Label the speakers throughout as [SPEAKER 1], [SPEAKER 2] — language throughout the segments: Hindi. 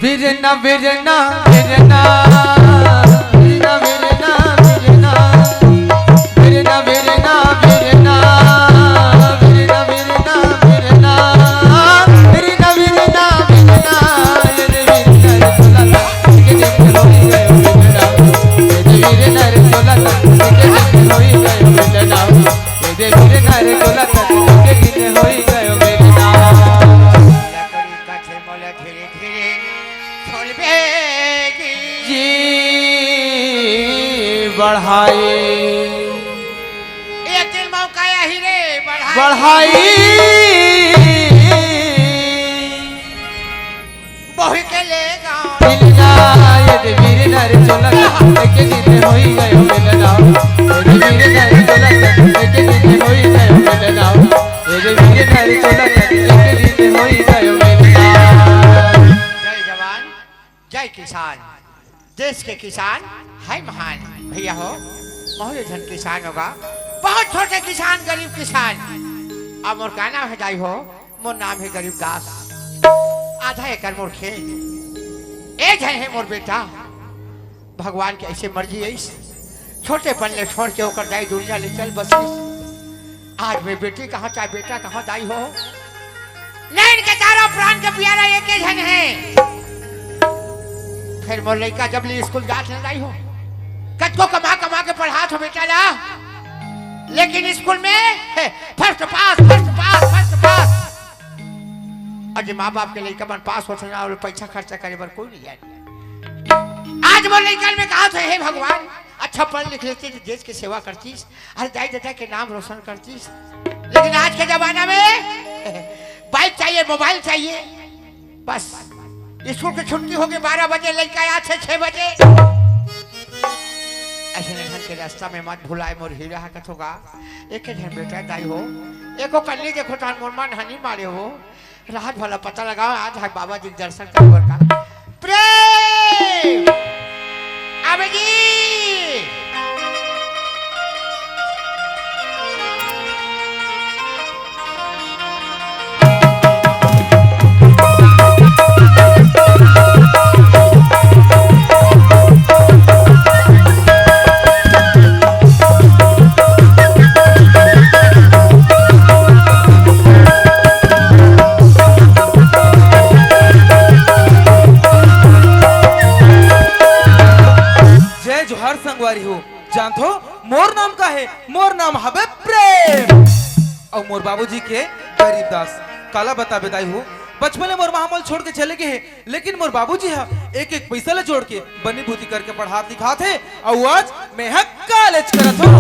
[SPEAKER 1] बिरना बिरना बिरना बिरना बिरना बिरना बिरना बिरना बिरना बिरना बिरना बिरना बिरना बिरना बिरना ये बिरना चला के देख लोई गयो बिरना ये बिरना चला के देख लोई गयो बिरना ये बिरना चला के देख लोई गयो बिरना
[SPEAKER 2] लकड़ी काठे मोले धीरे धीरे छोड़बेगी
[SPEAKER 1] जी बढ़ाई
[SPEAKER 2] एक दिन मौका यही रे
[SPEAKER 1] बढ़ाई
[SPEAKER 2] बहु के ले
[SPEAKER 1] बिरना ये बिरना रे चला के दिन होई गयो बिरना ये बिरना रे चला के दिन होई गयो बिरना ये बिरना रे चला के दिन होई गयो बिरना।
[SPEAKER 2] जय जवान जय किसान देश के किसान है महान भैया हो बहुत धन किसान होगा बहुत छोटे किसान गरीब किसान अब मोर का नाम है जाई हो मोर नाम है गरीब दास आधा एकड़ मोर खेत एक है मोर बेटा भगवान की ऐसे मर्जी है छोटे पल्ले छोड़ के होकर जाई दुनिया ले चल बस आज मैं बेटी कहाँ चाहे बेटा कहाँ दाई हो नहीं इनके चारों प्राण के प्यारा एक ही जन है फिर मोर लड़का जब ले स्कूल जात न जाई हो कद को कमा कमा के पढ़ा तो बेटा ना लेकिन स्कूल में फर्स्ट पास अजय माँ बाप के लड़का मन पास होते ना और पैसा खर्चा करे पर कोई नहीं जाने आज मोर लड़का में कहा थे हे भगवान अच्छा पढ़ लिख लेती तो देश की सेवा करतीस अरे दाई दादा के नाम रोशन करतीस लेकिन आज के जमाना में बाइक चाहिए मोबाइल चाहिए बस स्कूल की छुट्टी होगी 12 बजे लड़का यहाँ से 6 बजे ऐसे घर के रास्ता में मत भुलाए मोर हीरा हकत होगा एक जन बेटा दाई हो एको कन्नी देखो तान मोर मन हनी मारे हो रात भला पता लगाओ आज है बाबा जी दर्शन करने का प्रेम अबे जी
[SPEAKER 1] हो जानथो मोर नाम का है मोर नाम हबे प्रेम और मोर बाबूजी के गरीब दास काला बता बेदाई हो बचपन में मोर महामल छोड़ के चले गए लेकिन मोर बाबूजी है एक एक पैसा ले जोड़ के बनी बूती करके पढ़ा लिखा थे और आज मैं कॉलेज करत हो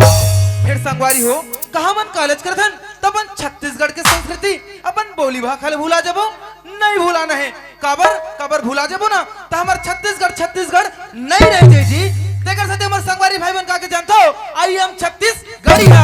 [SPEAKER 1] फिर संगवारी हो कहा मन कॉलेज करथन तबन छत्तीसगढ़ के संस्कृति अपन बोली भाखा भूला जबो नहीं भूलाना है काबर काबर भूला जबो ना तो हमार छत्तीसगढ़ नहीं रह जाए जी तेकर साथे हमर संगवारी भाई बन का के जानतो आई एम छत्तीसगढ़िया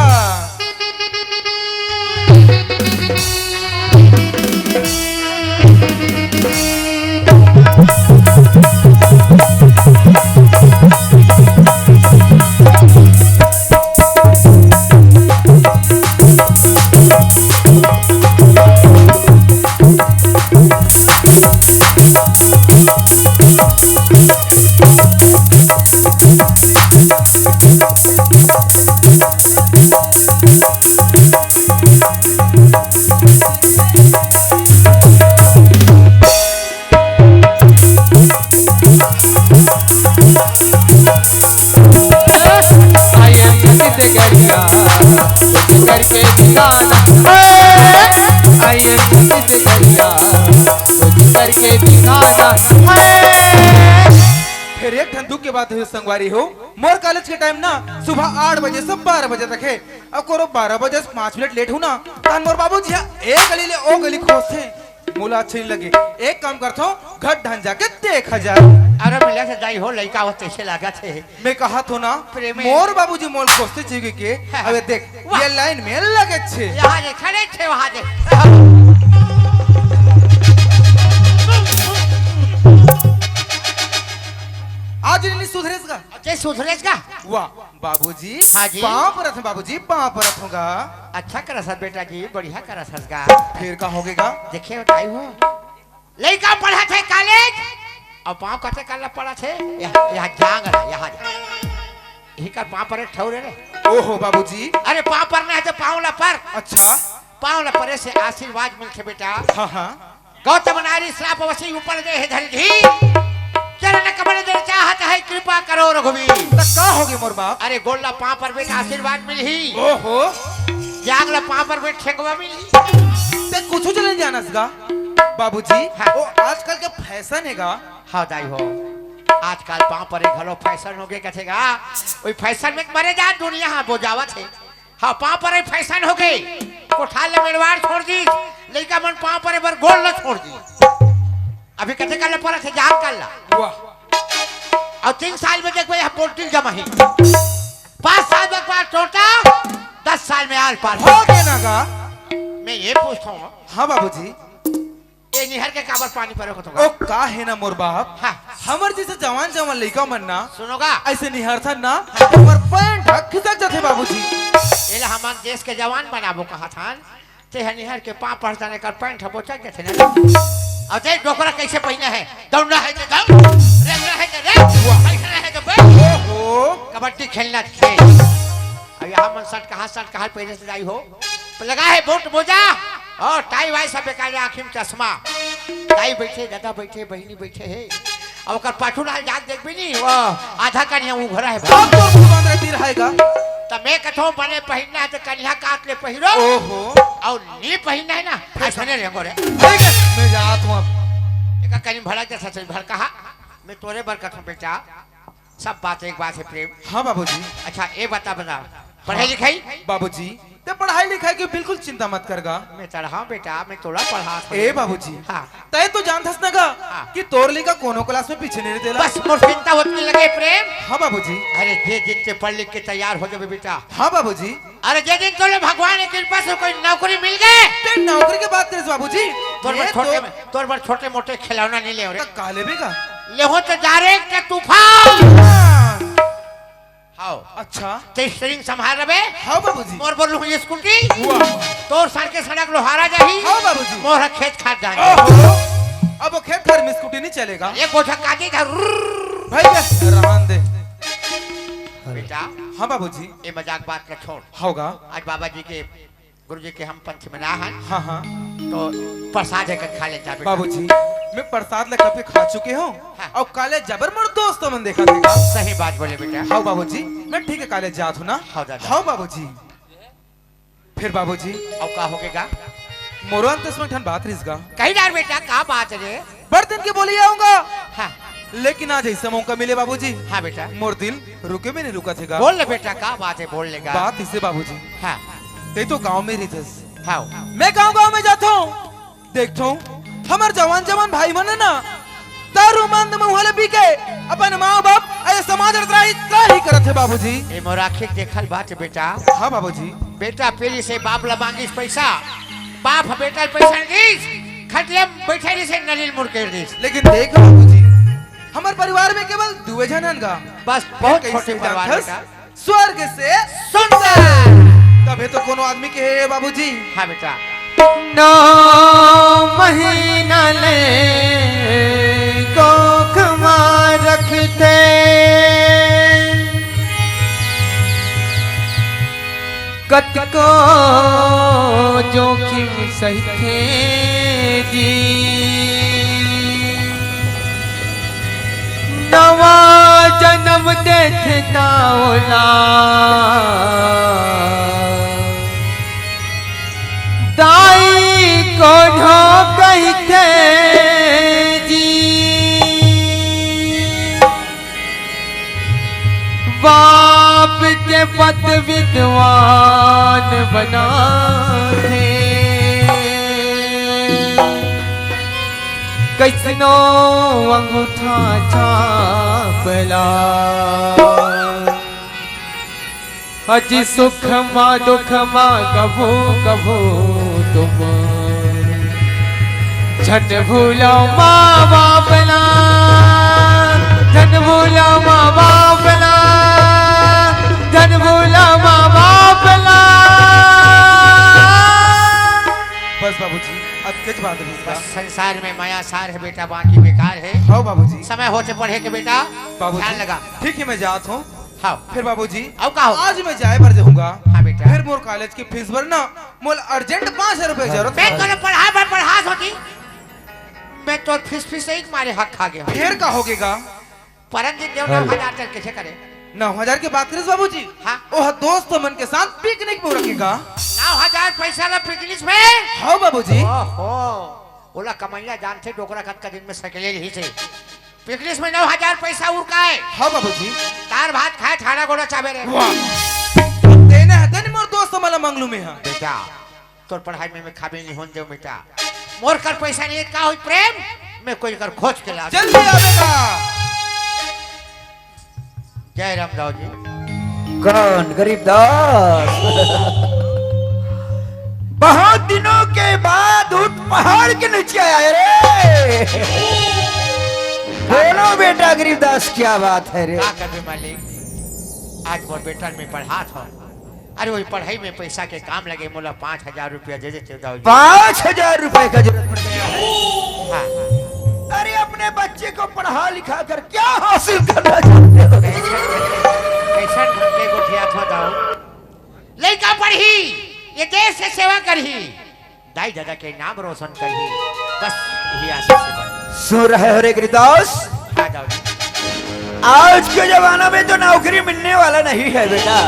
[SPEAKER 1] फिर एक धंधु के बात हुई संगवारी हो मोर कॉलेज के टाइम ना सुबह 8 बजे से 12 बजे तक है अब करो 12 बजे 5 मिनट लेट हूँ ना तो मोर बाबूजी एक गली ले ओ गली खोज थे मोला अच्छे नहीं लगे एक काम करता हूँ घर ढन जाके देख हजार
[SPEAKER 2] अरे मिला से जाई हो लड़का हो तैसे लगा थे
[SPEAKER 1] मैं कहा तो ना मोर बाबूजी मोल खोजते चाहिए के अबे देख ये लाइन में लगे छे
[SPEAKER 2] यहाँ दे खड़े थे वहाँ दे
[SPEAKER 1] आज नहीं सुधरेगा
[SPEAKER 2] जय सुधरेगा
[SPEAKER 1] वाह बाबूजी
[SPEAKER 2] हाँ जी
[SPEAKER 1] पाँव पर रथ बाबूजी पाँव पर रथ होगा
[SPEAKER 2] अच्छा करा सर बेटा जी बढ़िया करा सर का
[SPEAKER 1] फिर का होगेगा
[SPEAKER 2] देखिए बताई हो लड़का पढ़ा थे कॉलेज अब पाँव कटे करना पड़ा थे यहाँ जांग रहा यहाँ यही कर पाँव पर ठौरे रे
[SPEAKER 1] ओहो बाबूजी।
[SPEAKER 2] अरे पाँव पर नहीं तो पाँव ला पर
[SPEAKER 1] अच्छा
[SPEAKER 2] पाँव ला परे से आशीर्वाद मिलते बेटा
[SPEAKER 1] हाँ हाँ
[SPEAKER 2] गौतम नारी श्राप वसी ऊपर दे है धरधी चरण कमल दे चाहत है कृपा करो रघुवीर
[SPEAKER 1] तो का होगे मोर बाप।
[SPEAKER 2] अरे गोल्ला पाँव पर बेटा आशीर्वाद मिली
[SPEAKER 1] ओहो
[SPEAKER 2] जांग ला पाँव पर बेट ठेकवा मिली
[SPEAKER 1] ते कुछ चले जानस गा बाबूजी।
[SPEAKER 2] हाँ।
[SPEAKER 1] ओ आजकल के फैशन है गा।
[SPEAKER 2] हाँ दाई हो आजकल पाँव पर एक घलो फैशन हो गए कथेगा वही फैशन में मरे जा दुनिया हाँ बोझावत है हाँ पाँव पर एक फैशन हो गई कोठाल ले मेड़वाड़ छोड़ दी लड़का मन पाँव पर एक बार गोल न छोड़ दी अभी कथे कर ले पड़ा थे जान कर ला
[SPEAKER 1] वाह
[SPEAKER 2] और 3 साल में देखो यहाँ पोल्ट्री जमा ही 5 साल में बाद टोटा 10 साल में आल पार
[SPEAKER 1] हो गए ना गा।
[SPEAKER 2] मैं ये पूछता हूँ
[SPEAKER 1] हाँ बाबूजी।
[SPEAKER 2] ये निहर के काबर पानी पर रखो
[SPEAKER 1] ओ का है ना मोर बाप।
[SPEAKER 2] हाँ
[SPEAKER 1] हमर जैसे जवान जवान लड़का मन ना
[SPEAKER 2] सुनोगा
[SPEAKER 1] ऐसे निहरथा ना हमर पैंट खिसक जाते बाबूजी।
[SPEAKER 2] ये हमारे देश के जवान बनाबो कहा था ते निहर के पाँव पड़ जाने का पैंट हबो चल गए थे ना और देख डोकरा कैसे पहना है दौड़ना है तो दौड़ रेंगना है तो रेंग बैठना है तो बैठ
[SPEAKER 1] ओहो
[SPEAKER 2] कबड्डी खेलना खेल अब यहाँ मन शर्ट कहाँ पहले से जाई हो लगा है बूट मोजा और टाई वाई सब बेकार आँखी में चश्मा टाई बैठे दादा बैठे बहनी बैठे है अब ओकर पाछू लाल जात देख भी नहीं वो आधा कन्या उघरा है
[SPEAKER 1] अब तो मुंह बांध रहे रहेगा।
[SPEAKER 2] तो मैं कथो बने पहनना है तो कन्या काट ले पहिरो
[SPEAKER 1] ओहो
[SPEAKER 2] और नी पहनना है ना ऐसा नहीं रहेंगे रे
[SPEAKER 1] ठीक है मैं जात हूँ अब।
[SPEAKER 2] एक कहीं भड़ा जैसा चल भड़ कहा मैं तोरे बर कथो बेटा सब बात एक बात है प्रेम
[SPEAKER 1] हाँ बाबूजी।
[SPEAKER 2] अच्छा ये बता पढ़ाई लिखाई
[SPEAKER 1] बाबूजी ते पढ़ाई लिखाई की बिल्कुल चिंता मत करगा।
[SPEAKER 2] मैं चढ़ा बेटा मैं तोड़ा पढ़ा
[SPEAKER 1] ए बाबूजी
[SPEAKER 2] हाँ
[SPEAKER 1] तय तो जानथस ना गा
[SPEAKER 2] हाँ।
[SPEAKER 1] कि तोर लिखा कोनो क्लास में पीछे नहीं देला।
[SPEAKER 2] बस मोर चिंता होने लगे प्रेम
[SPEAKER 1] हाँ बाबूजी।
[SPEAKER 2] अरे जे दिन से पढ़ लिख के तैयार हो जाए बेटा
[SPEAKER 1] हाँ बाबूजी।
[SPEAKER 2] अरे जे दिन तोले भगवान की कृपा से कोई नौकरी मिल गए
[SPEAKER 1] ते नौकरी की बात करिस बाबूजी।
[SPEAKER 2] तोर पर छोटे मोटे खिलौना नहीं ले
[SPEAKER 1] तक काले भी का
[SPEAKER 2] ले हो तो डायरेक्ट तूफान हाँ
[SPEAKER 1] अच्छा
[SPEAKER 2] ते स्टीयरिंग संभाल रहे
[SPEAKER 1] हाँ बाबूजी।
[SPEAKER 2] मोर बोलूं ये स्कूटी
[SPEAKER 1] वाह
[SPEAKER 2] तोर सर के सड़क लोहारा जाही
[SPEAKER 1] हाँ बाबूजी।
[SPEAKER 2] मोर खेत खाद जाए
[SPEAKER 1] ओहो अब वो खेत घर में स्कूटी नहीं चलेगा
[SPEAKER 2] एक बोझा काटी था
[SPEAKER 1] भाई रहन दे
[SPEAKER 2] बेटा
[SPEAKER 1] हाँ बाबूजी।
[SPEAKER 2] ये मजाक बात का छोड़
[SPEAKER 1] होगा
[SPEAKER 2] आज बाबा जी के गुरु जी के हम पंच में ना हैं
[SPEAKER 1] हाँ हाँ
[SPEAKER 2] तो प्रसाद है खा लेता बेटा
[SPEAKER 1] बाबूजी मैं प्रसाद लगा पे खा चुके हूँ
[SPEAKER 2] हाँ।
[SPEAKER 1] और काले जबर मोर दोस्तों मन देखा देगा।
[SPEAKER 2] सही बात बोले बेटा
[SPEAKER 1] हाँ बाबूजी मैं ठीक है काले जात हूँ ना।
[SPEAKER 2] हाँ दादा।
[SPEAKER 1] हाँ बाबूजी। फिर बाबूजी
[SPEAKER 2] अब का होगेगा
[SPEAKER 1] मोरो अंतस में ठन बात रिसगा
[SPEAKER 2] कहीं डार बेटा का बात है रे
[SPEAKER 1] बड़ दिन के बोली आऊंगा
[SPEAKER 2] हाँ
[SPEAKER 1] लेकिन आज ऐसा मौका मिले बाबूजी
[SPEAKER 2] हाँ बेटा
[SPEAKER 1] मोर दिल रुके में नहीं रुका थे।
[SPEAKER 2] बोल ले बेटा का बात है बोल लेगा
[SPEAKER 1] बात इसे बाबूजी
[SPEAKER 2] हाँ
[SPEAKER 1] ते तो गांव में रही
[SPEAKER 2] हाँ
[SPEAKER 1] मैं गांव में जाता हूँ देखता हूँ हमार जवान जवान भाई मन है ना दारू मांद में वाले पी के अपन माँ बाप ऐसे समाज त्राही करत है बाबूजी।
[SPEAKER 2] ये मोर आखिर देखल बात है बेटा
[SPEAKER 1] हाँ बाबूजी।
[SPEAKER 2] बेटा पीली से बाप ला मांगिस पैसा बाप बेटा पैसा दीस खटिया बैठे रही से नलिल मुड़ कर दीस
[SPEAKER 1] लेकिन देख बाबूजी हमारे परिवार में केवल दुए जनन का
[SPEAKER 2] बस बहुत छोटे परिवार बेटा
[SPEAKER 1] स्वर्ग से
[SPEAKER 2] सुंदर
[SPEAKER 1] तबे तो कोनो आदमी के है बाबूजी।
[SPEAKER 2] हाँ बेटा
[SPEAKER 3] 9 महीना ले कोख मां रखते कतको जोखिम सहते जी नवा जन्म देते ताओला दाई को ढो कहते जी बाप के पद विद्वान बनाते कैसनो अंगूठा छापला अजी सुख माँ दुख माँ कभू कभू तुम झट भूलो माँ बापना झट भूलो माँ बापना झट भूलो माँ बापना।
[SPEAKER 1] बस बाबूजी अब किस बात है इसका?
[SPEAKER 2] बस संसार में माया सार है बेटा, बाकी बेकार है।
[SPEAKER 1] हाँ बाबूजी।
[SPEAKER 2] समय होते पढ़े के बेटा,
[SPEAKER 1] बाबूजी
[SPEAKER 2] ध्यान लगा।
[SPEAKER 1] ठीक है मैं जात हूँ।
[SPEAKER 2] हाँ
[SPEAKER 1] फिर बाबूजी
[SPEAKER 2] अब का हो?
[SPEAKER 1] आज मैं जाए भर जाऊंगा।
[SPEAKER 2] हाँ बेटा।
[SPEAKER 1] फिर मोर कॉलेज की फीस भरना मोल अर्जेंट 5,000 रुपए जरूरत
[SPEAKER 2] मैं
[SPEAKER 1] है।
[SPEAKER 2] तो पढ़ा होती, मैं तो फीस एक मारे हक खा गया।
[SPEAKER 1] फिर का होगेगा?
[SPEAKER 2] परम दिन देव 9,000 तक कैसे करे?
[SPEAKER 1] 9,000 की बात करिस बाबूजी।
[SPEAKER 2] हाँ।
[SPEAKER 1] ओह दोस्त मन के साथ पिकनिक में रखेगा।
[SPEAKER 2] 9,000 पैसा ला पिकनिक में?
[SPEAKER 1] हाँ बाबूजी।
[SPEAKER 2] ओहो, ओला कमैया जानते डोकरा खत का दिन में सकेले ही से पिकनिक में 9,000 पैसा उड़का है।
[SPEAKER 1] हाँ बाबूजी।
[SPEAKER 2] तार भात खाए ठाड़ा गोड़ा चाबे रे।
[SPEAKER 1] वाह देना है देने मोर दोस्त मला मंगलू में है।
[SPEAKER 2] बेटा तोर पढ़ाई में मैं खाबे नहीं होन दे बेटा, मोर कर पैसा नहीं का होई प्रेम, मैं कोई कर खोज के ला।
[SPEAKER 1] जल्दी आवेगा।
[SPEAKER 2] जय रामदास जी।
[SPEAKER 4] कौन गरीबदास? बहुत दिनों के बाद उठ पहाड़ के नीचे आए रे। बोलो बेटा गरीबदास क्या बात है रे?
[SPEAKER 2] का करबे मालिक, आज मोर बेटा में पढ़ा था, अरे वही पढ़ाई में पैसा के काम लगे, मोला 5,000 रुपया दे देते दाऊ जी।
[SPEAKER 4] 5,000 रुपए का जरूरत पड़ गया है।
[SPEAKER 2] हाँ।
[SPEAKER 4] अरे अपने बच्चे को पढ़ा लिखा कर क्या हासिल करना चाहते हो?
[SPEAKER 2] कैसा ढंग के गोठिया था दाऊ, लड़का पढ़ी ये देश से सेवा करही, दाई दादा के नाम रोशन करही, बस यही आशा से बस।
[SPEAKER 4] सुन रहे हो रे गरीबदास?
[SPEAKER 2] हाँ दाऊ जी।
[SPEAKER 4] आज के जमाना में तो नौकरी मिलने वाला नहीं है बेटा।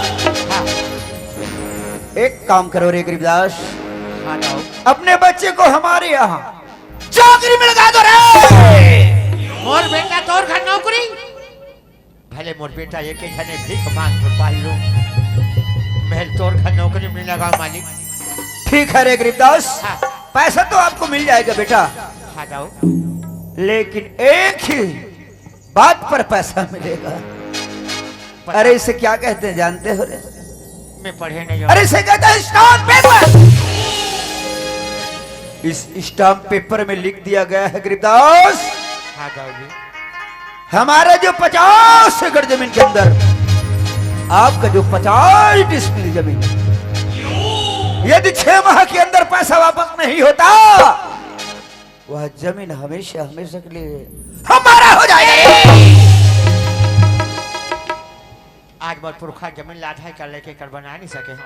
[SPEAKER 2] हाँ
[SPEAKER 4] एक काम करो रे गरीबदास,
[SPEAKER 2] हाँ दाऊ।
[SPEAKER 4] अपने बच्चे को हमारे यहाँ चाकरी में लगा दो रे।
[SPEAKER 2] मोर बेटा तोर घर नौकरी, भले मोर बेटा एक ही जने भीख मांग कर पाल लूं, महल तोर घर नौकरी में लगा मालिक।
[SPEAKER 4] ठीक है रे गरीबदास,
[SPEAKER 2] हाँ
[SPEAKER 4] पैसा तो आपको मिल जाएगा बेटा,
[SPEAKER 2] हाँ दाऊ।
[SPEAKER 4] लेकिन एक ही बात पर पैसा मिलेगा। अरे इसे क्या कहते हैं जानते हो रे?
[SPEAKER 2] मैं पढ़े नहीं
[SPEAKER 4] अरे इसे कहते हैं स्टाम्प पेपर। इस स्टाम्प पेपर में लिख दिया गया है गरीबदास,
[SPEAKER 2] हाँ दाऊ जी।
[SPEAKER 4] हमारा जो 50 एकड़ जमीन के अंदर आपका जो 50 डिसमिल जमीन है, यदि 6 माह के अंदर पैसा वापस नहीं होता, वह जमीन हमेशा हमेशा के लिए हमारा हो जाएगा।
[SPEAKER 2] आज मोर पुरखा जमीन लाधा कर लेके कर बना नहीं सके हो।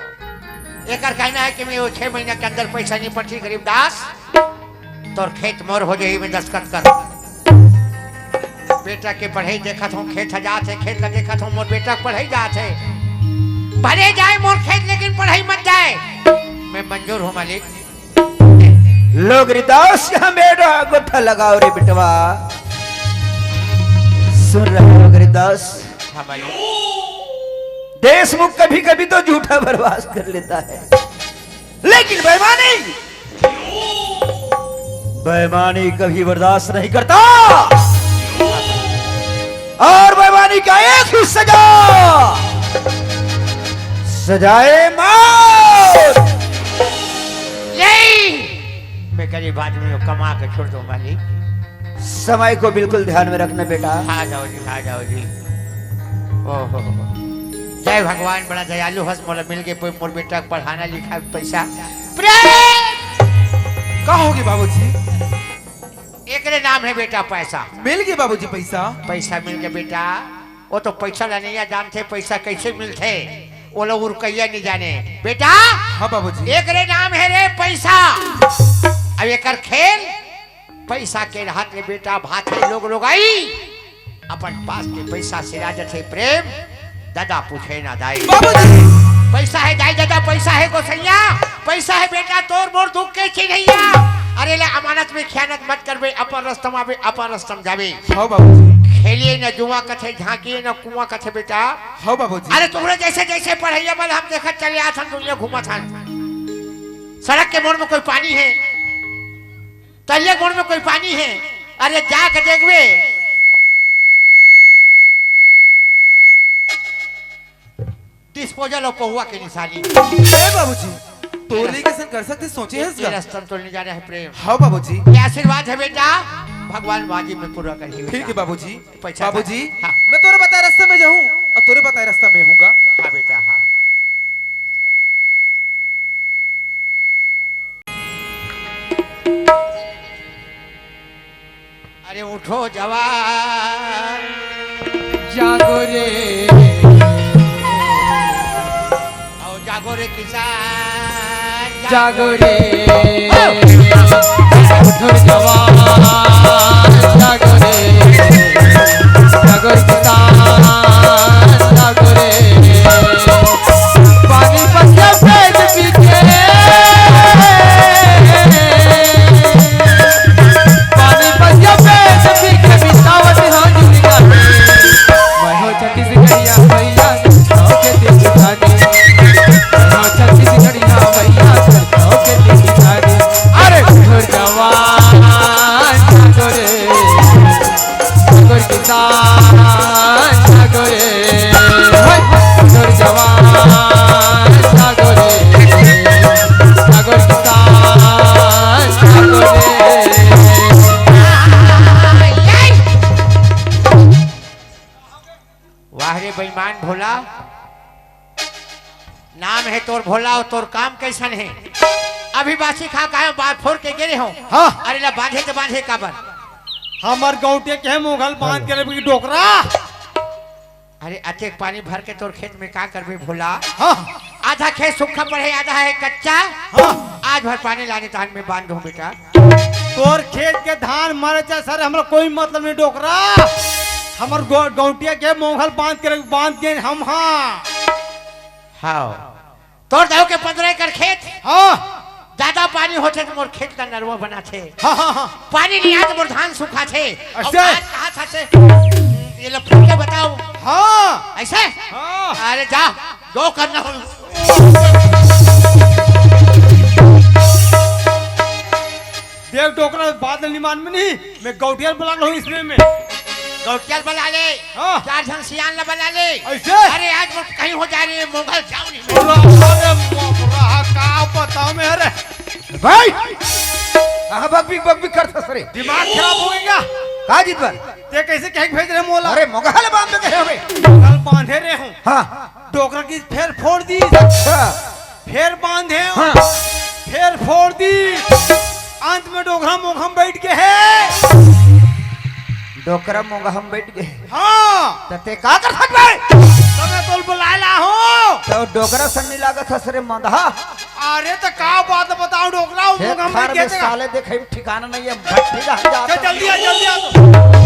[SPEAKER 2] एक कहना है कि मैं वो 6 महीने के अंदर पैसा नहीं पटी गरीबदास, तोर खेत मोर हो जाए में दस्तखत कर। बेटा के पढ़ाई देखा हूँ, खेत जात है, खेत का देखा हूँ, मोर बेटा पढ़ाई जात है, भरे जाए मोर खेत लेकिन पढ़ाई मत जाए, मैं मंजूर हूँ मालिक।
[SPEAKER 4] लोग रिदास यहाँ मेरा अंगूठा लगाओ रे बिटवा। सुन रहे हो गरीबदास?
[SPEAKER 2] हाँ मालिक।
[SPEAKER 4] देशमुख कभी कभी तो झूठा बर्बाद कर लेता है, लेकिन बेईमानी कभी बर्दाश्त नहीं करता, और बेईमानी का एक ही सजाए मौत।
[SPEAKER 2] मैं गरीब आदमी को कमा के छोड़ दो मालिक।
[SPEAKER 4] समय को बिल्कुल ध्यान में रखना बेटा।
[SPEAKER 2] हाँ जाओ जी, हाँ जाओ जी। ओहो जय भगवान, बड़ा दयालु हंस मोला मिल गए मोर बेटा पढ़ाना लिखा पैसा। प्रेम
[SPEAKER 1] कहोगे बाबूजी?
[SPEAKER 2] एकरे नाम है बेटा पैसा।
[SPEAKER 1] मिल गए बाबूजी पैसा?
[SPEAKER 2] पैसा मिल गया बेटा, वो तो पैसा नहीं जानते पैसा कैसे मिलते, वो लोग रुकैया नहीं जाने बेटा।
[SPEAKER 1] हाँ बाबूजी।
[SPEAKER 2] एकरे नाम है रे पैसा। अब एक खेल पैसा के हाथ में बेटा भात है, लोग आई अपन पास के पैसा से राजत है प्रेम, दादा पूछे ना दाई। पैसा है दाई दादा, पैसा है गोसैया, पैसा है बेटा तोर मोर दुख के चिन्हैया। अरे ले अमानत में खयानत मत करबे, अपन रस्तम आवे अपन रस्तम जावे।
[SPEAKER 1] हाँ बाबूजी।
[SPEAKER 2] खेलिए न जुआ कथे, झांकिए न कुआं कथे बेटा।
[SPEAKER 1] हाँ बाबूजी।
[SPEAKER 2] अरे तुम्हारे जैसे जैसे पढ़ैया बल हम देखा चले आथन दुनिया घूमा था। सड़क के मोड़ में कोई पानी है, तलिया मोड़ में कोई पानी है, अरे जाके देखबे डिस्पोजल और पहुआ के निशानी।
[SPEAKER 1] बाबूजी तो लेके कर सकते, सोचे हैं इसका?
[SPEAKER 2] रास्ता तो ले जाना है प्रेम।
[SPEAKER 1] हाँ बाबूजी।
[SPEAKER 2] ये आशीर्वाद है बेटा, भगवान वाजिब में पूरा करिए।
[SPEAKER 1] ठीक है बाबूजी।
[SPEAKER 2] पैसा
[SPEAKER 1] बाबूजी
[SPEAKER 2] हाँ।
[SPEAKER 1] मैं तोरे बताए रास्ते में जाऊँ और तोरे बताए रास्ता में हूँगा।
[SPEAKER 2] हाँ बेटा हाँ। अरे उठो जवान,
[SPEAKER 3] जागो रे
[SPEAKER 2] आओ जागो रे किसान,
[SPEAKER 3] जागो रे उठो जवान, जागो रे जागो किसान, जागो रे पानी पतिया पेट पीछे, पानी पतिया पेट पीछे बितावत हाँ जुड़िया मैं हो छत्तीसगढ़िया भैया के दिल जानी, मैं हो छत्तीसगढ़िया भैया के दिल जानी। अरे घोर जवान जागो रे घोर किसान जागो रे, घोर जवान जागो रे घोर किसान जागो रे।
[SPEAKER 2] वाह रे बेईमान भोला, नाम है तोर भोला और तोर काम कैसन है? अभी बासी खा का बात फोड़ के गिरे हो।
[SPEAKER 5] हाँ।
[SPEAKER 2] अरे ला बांधे तो बांधे काबर?
[SPEAKER 5] हमार गौटे के मुगल बांध के रखी डोकरा।
[SPEAKER 2] अरे अचेक पानी भर के तोर खेत में का करबे भोला?
[SPEAKER 5] हाँ
[SPEAKER 2] आधा खेत सूखा पड़े आधा है कच्चा।
[SPEAKER 5] हाँ
[SPEAKER 2] आज भर पानी लाने तान में बांध दो बेटा।
[SPEAKER 5] तोर खेत के धान मारे चाहे सर हमरा कोई मतलब नहीं डोकरा। हमार गौटिया के मुगल बांध के हम हाँ
[SPEAKER 2] हाँ तोर दहो के 15 एकड़ खेत।
[SPEAKER 5] हाँ
[SPEAKER 2] ज्यादा पानी होते तो मोर खेत का नरवा बना थे।
[SPEAKER 5] हाँ हाँ हाँ
[SPEAKER 2] पानी नहीं आया तो मोर धान सूखा थे। और
[SPEAKER 5] ऐसे?
[SPEAKER 2] आज कहाँ था से? ये लो फूल के बताओ।
[SPEAKER 5] हाँ
[SPEAKER 2] ऐसे?
[SPEAKER 5] हाँ
[SPEAKER 2] अरे जा दो करना हो।
[SPEAKER 5] देख डोकरा बादल निमान में नहीं, मैं गौटिया बुला रहा हूँ इसमें में।
[SPEAKER 2] गौटियाल बना ले।
[SPEAKER 5] हाँ।
[SPEAKER 2] 4 जन सियान ला बना ले।
[SPEAKER 5] ऐसे?
[SPEAKER 2] अरे आज वो कहीं हो जा रही है मोगल जाओ नहीं।
[SPEAKER 5] का बताओ मैं अरे
[SPEAKER 4] भाई कहाँ बब्बी करता सरे
[SPEAKER 5] दिमाग खराब हो गया।
[SPEAKER 4] का जीत बा?
[SPEAKER 5] ते कैसे कहीं भेज रहे मोला?
[SPEAKER 4] अरे मोगल बांध के हवे।
[SPEAKER 5] कल बांधे रहे हूँ।
[SPEAKER 4] हाँ
[SPEAKER 5] डोकरा की फिर फोड़ दी,
[SPEAKER 4] अच्छा
[SPEAKER 5] फिर बांधे हूँ,
[SPEAKER 4] हाँ
[SPEAKER 5] फिर फोड़ दी। अंत में डोकरा मोखम बैठ के है।
[SPEAKER 4] डोकरा मोगा हम बैठ गए।
[SPEAKER 5] हाँ
[SPEAKER 4] तते का कर सकबे?
[SPEAKER 5] तो मैं तो बुलाया हूँ।
[SPEAKER 4] तो डोकरा सन्नी लागत है सरे मंदहा।
[SPEAKER 5] अरे तो का बात बताओ डोकरा
[SPEAKER 4] खेत
[SPEAKER 5] मोखम
[SPEAKER 4] खार
[SPEAKER 5] बैठ
[SPEAKER 4] में
[SPEAKER 5] के
[SPEAKER 4] साले देखे ठिकाना नहीं है भट्टी का जा।
[SPEAKER 5] जल्दी आ जल्दी आ।